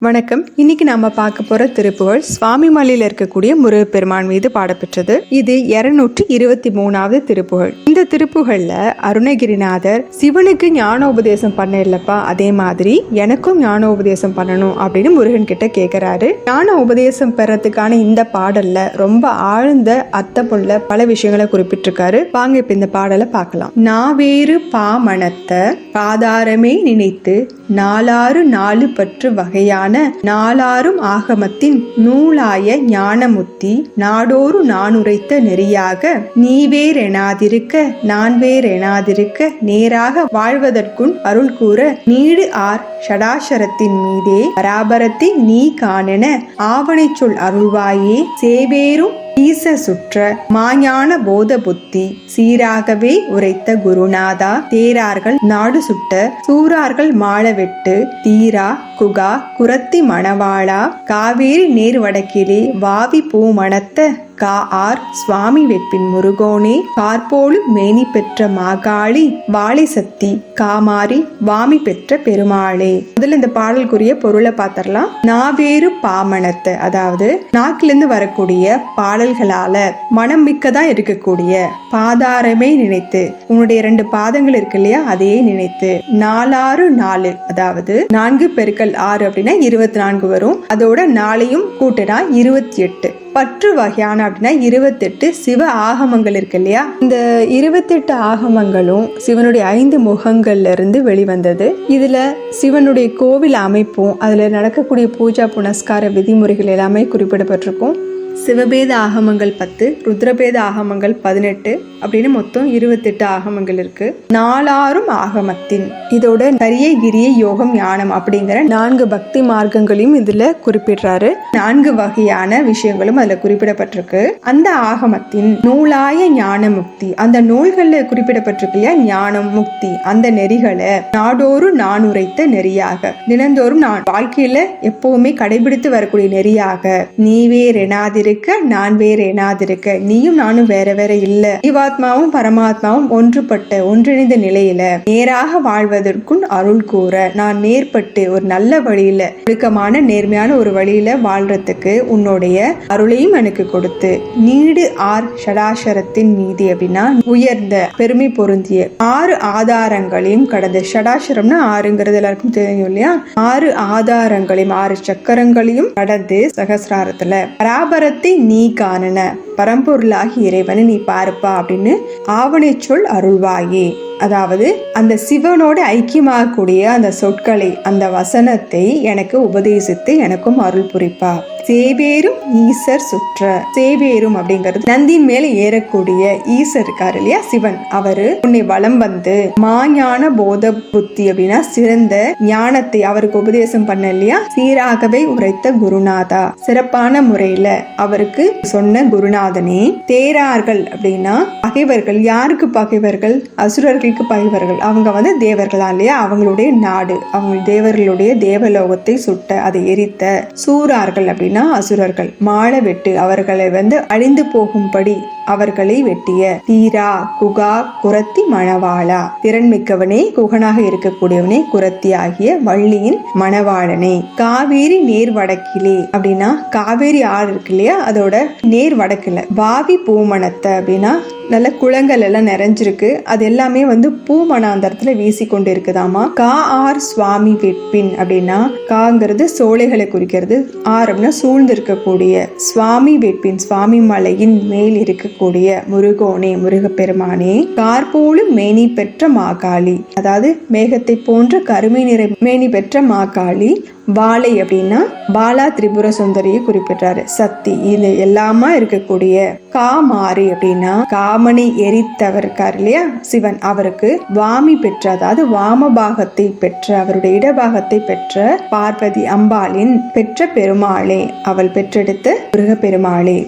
வணக்கம். இன்னைக்கு நாம பார்க்க போற திருப்புகழ் சுவாமிமலையில் இருக்கக்கூடிய முருகப்பெருமான் மீது பாடப்பெற்றது. இது 223வது திருப்புகழ். இந்த திருப்புகழ்ல அருணகிரிநாதர் சிவனுக்கு ஞானோபதேசம் பண்ண இல்லப்பா, அதே மாதிரி எனக்கும் ஞானோபதேசம் பண்ணணும் அப்படின்னு முருகன் கிட்ட கேட்கிறாரு. ஞான உபதேசம் பெறத்துக்கான இந்த பாடல்ல ரொம்ப ஆழ்ந்த அர்த்தமுள்ள பல விஷயங்களை குறிப்பிட்டிருக்காரு. வாங்க இப்ப இந்த பாடலை பார்க்கலாம். நாவேறு பாமணத்த பாதாரமே நினைத்து நாலாறு நாலு பற்று வகையான நாலாரும் ஆகமத்தின் நூலாய ஞானமுத்தி நாடோறு நானுரைத்த நெறியாக நீவேரெனாதிருக்க நான் வேறெனாதிருக்க நேராக வாழ்வதற்குன் அருள் கூற நீடு ஆர் ஷடாசரத்தின் மீதே பராபரத்தை நீ காணென ஆவணை சொல் அருள்வாயே சேவேரும் ஈச சுற்ற மாஞான போத புத்தி சீராகவே உரைத்த குருநாதா தேரார்கள் நாடு சுட்ட சூரார்கள் மாள வெட்டு தீரா குகா குரத்தி மணவாளா காவேரி நேர் வடக்கிலே வாவி பூ மணத்த கா ஆர் சுவாமி வெப்பின் முருகோனே பார்ப்போலும் மேனி பெற்ற மாகாளி வாழை சக்தி காமாரி வாமி பெற்ற பெருமாளே. முதல்ல இந்த பாடலுக்குரிய பொருளை பார்த்தரலாம். நாவேறு பாமணத்தை, அதாவது நாக்கிலிருந்து வரக்கூடிய பாடல்களால மனம் மிக்கதா இருக்கக்கூடிய பாதாரமே நினைத்து, உன்னுடைய 2 பாதங்கள் இருக்கு இல்லையா, அதையே நினைத்து நாலாறு 4, அதாவது 4 பெருக்கல் 6 அப்படின்னா 24 வரும். அதோட 4ஐயும் கூட்டினா 28. பற்று வகையான அப்படின்னா 28 சிவ ஆகமங்கள் இருக்கு இல்லையா. இந்த 28 ஆகமங்களும் சிவனுடைய 5 முகங்கள்ல இருந்து வெளிவந்தது. இதுல சிவனுடைய கோவில் அமைப்பும் அதுல நடக்கக்கூடிய பூஜா புனஸ்கார விதிமுறைகள் எல்லாமே குறிப்பிடப்பட்டிருக்கும். சிவபேத ஆகமங்கள் 10, ருத்ரபேத ஆகமங்கள் 18 அப்படின்னு மொத்தம் 28 ஆகமங்கள் இருக்கு. நாலாரும் ஆகமத்தின், இதோட கரிய கிரிய யோகம் ஞானம் அப்படிங்கிற 4 பக்தி மார்க்கங்களையும் இதுல குறிப்பிடுறாரு. 4 வகையான விஷயங்களும் அதுல குறிப்பிடப்பட்டிருக்கு. அந்த ஆகமத்தின் நூலாய ஞான முக்தி, அந்த நூல்கள்ல குறிப்பிடப்பட்டிருக்கு இல்லையா, ஞானம் முக்தி அந்த நெறிகளை நாடோறு நான் உரைத்த நெறியாக, தினந்தோறும் நான் வாழ்க்கையில எப்பவுமே கடைபிடித்து வரக்கூடிய நெறியாக நீவே ரெனாதிரு நான் வேற எனாதிருக்க, நீயும் நானும் வேற வேற இல்ல, ஜீவாத்மாவும் பரமாத்மாவும் ஒன்றிணைந்த நிலையில நேராக வாழ்வதற்கும் அருள் கூற, நான் நேர்பட்டு ஒரு நல்ல வழியில ஒழுக்கமான நேர்மையான ஒரு வழியில வாழ்றதுக்கு உன்னுடைய அருளையும் எனக்கு கொடுத்து நீடு ஆர் ஷடாசரத்தின் மீதி அப்படின்னா உயர்ந்த பெருமை பொருந்திய 6 ஆதாரங்களையும் கடந்த, ஷடாசரம்னா 6ங்கிறது எல்லாருக்கும் தெரியும் இல்லையா, 6 ஆதாரங்களையும் 6 சக்கரங்களையும் கடந்து சகசிராரத்துல பராபரத்தை நீ காணன, பரம்பொருளாகி இறைவனை நீ பார்ப்பா அப்படின்னு ஆவணை சொல் அருள்வாயே. அதாவது அந்த சிவனோட ஐக்கியமாகக்கூடிய அந்த சொற்களை, அந்த வசனத்தை எனக்கு உபதேசித்து எனக்கும் அருள் புரிப்பா. சேவேரும் ஈசர் சுற்ற, சேவேரும் அப்படிங்கிறது நந்தின் மேல ஏறக்கூடிய ஈசர் இருக்காரு இல்லையா, சிவன். அவரு உன்னை வலம் வந்து மாஞான போத புத்தி அப்படின்னா சிறந்த ஞானத்தை அவருக்கு உபதேசம் பண்ண இல்லையா, சீராகவே உரைத்த குருநாதா, சிறப்பான முறையில அவருக்கு சொன்ன குருநாதனே. தேரார்கள் அப்படின்னா பகைவர்கள். யாருக்கு பகைவர்கள்? அசுரர்களுக்கு பகைவர்கள். அவங்க வந்து தேவர்களா இல்லையா, அவங்களுடைய நாடு, அவங்க தேவர்களுடைய தேவலோகத்தை சுட்ட, அதை எரித்த. சூரார்கள் அப்படின்னா அசுரர்கள். மாள வெட்டு, அவர்களை வந்து அழிந்து போகும்படி அவர்களை வெட்டிய. தீரா குகா குரத்தி மணவாளா, திறன்மிக்கவனே, குகனாக இருக்கக்கூடியவனே, குரத்தி ஆகிய வள்ளியின் மணவாளனே. காவேரி நேர் வடக்கிலே அப்படின்னா காவேரி ஆறு இருக்கு இல்லையா, அதோட நேர் வடக்குல வாவி பூமணத்தை அப்படின்னா நல்ல குளங்கள் எல்லாம் நிறைஞ்சிருக்கு, அது எல்லாமே வந்து பூமணாந்தரத்துல வீசி கொண்டு இருக்குதாமா. கா ஆர் சுவாமி வெப்பின் அப்படின்னா காங்கிறது சோலைகளை குறிக்கிறது, ஆர் அப்படின்னா சூழ்ந்து இருக்கக்கூடிய, சுவாமி வெப்பின் சுவாமி மலையின் மேல் இருக்கக்கூடிய முருகோனே முருகப்பெருமானே. கார்போலும் மேனி பெற்ற மாகாளி, அதாவது மேகத்தை போன்ற கருமை நிற மேனி பெற்ற மாகாளி. வாழை அப்படின்னா பாலா திரிபுர சுந்தரியை குறிப்பிட்டாரு. சக்தி, இது எல்லாமா இருக்கக்கூடிய. காமாரி அப்படின்னா காமனை எரித்தவர் இருக்கார் இல்லையா சிவன், அவருக்கு வாமி பெற்ற, அதாவது வாமபாகத்தை பெற்ற, அவருடைய இடபாகத்தை பெற்ற பார்வதி அம்பாளின் பெற்ற பெருமாளே, அவள் பெற்றெடுத்த முருகப்பெருமாளே.